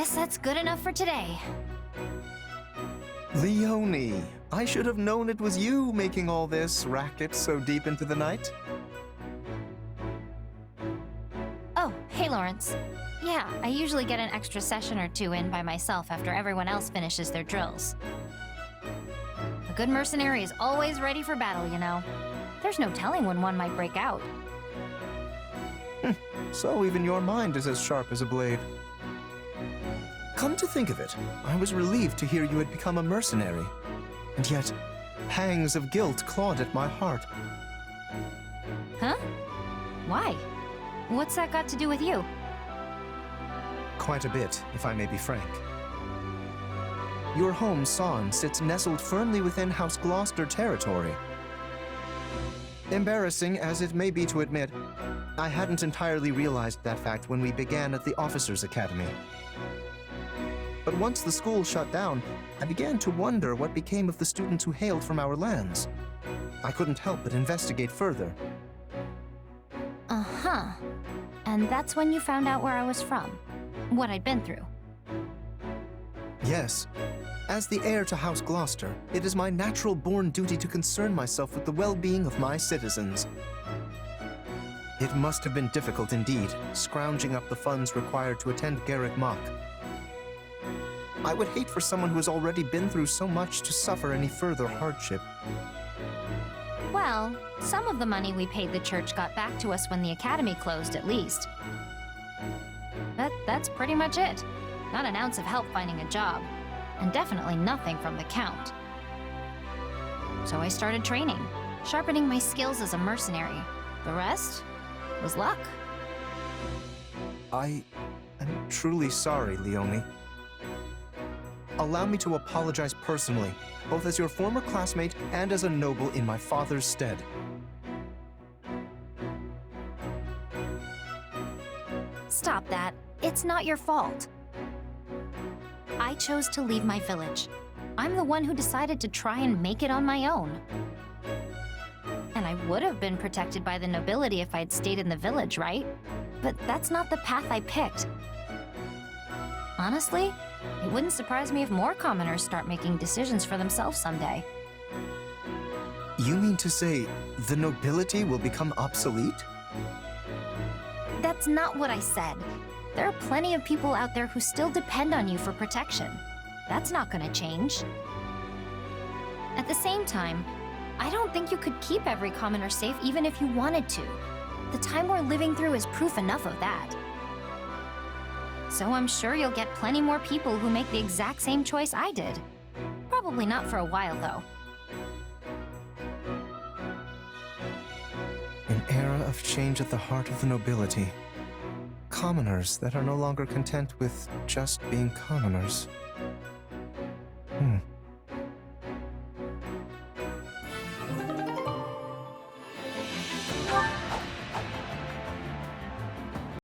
Guess that's good enough for today. Leonie, I should have known it was you making all this racket so deep into the night. Oh, hey Lorenz. Yeah, I usually get an extra session or two in by myself after everyone else finishes their drills. A good mercenary is always ready for battle, you know. There's no telling when one might break out. So even your mind is as sharp as a blade. Come to think of it, I was relieved to hear you had become a mercenary. And yet, pangs of guilt clawed at my heart. Huh? Why? What's that got to do with you? Quite a bit, if I may be frank. Your home, Son, sits nestled firmly within House Gloucester territory. Embarrassing as it may be to admit, I hadn't entirely realized that fact when we began at the Officers' Academy. But once the school shut down, I began to wonder what became of the students who hailed from our lands. I couldn't help but investigate further. Uh-huh. And that's when you found out where I was from, what I'd been through. Yes. As the heir to House Gloucester, it is my natural-born duty to concern myself with the well-being of my citizens. It must have been difficult indeed, scrounging up the funds required to attend Garrick Mock. I would hate for someone who has already been through so much to suffer any further hardship. Well, some of the money we paid the church got back to us when the academy closed, at least. That's pretty much it. Not an ounce of help finding a job, and definitely nothing from the Count. So I started training, sharpening my skills as a mercenary. The rest was luck. I am truly sorry, Leonie. Allow me to apologize personally, both as your former classmate and as a noble in my father's stead. Stop that. It's not your fault. I chose to leave my village. I'm the one who decided to try and make it on my own. And I would have been protected by the nobility if I'd stayed in the village, right? But that's not the path I picked. Honestly, it wouldn't surprise me if more commoners start making decisions for themselves someday. You mean to say the nobility will become obsolete? That's not what I said. There are plenty of people out there who still depend on you for protection. That's not gonna change. At the same time, I don't think you could keep every commoner safe even if you wanted to. The time we're living through is proof enough of that. So I'm sure you'll get plenty more people who make the exact same choice I did. Probably not for a while, though. An era of change at the heart of the nobility. Commoners that are no longer content with just being commoners.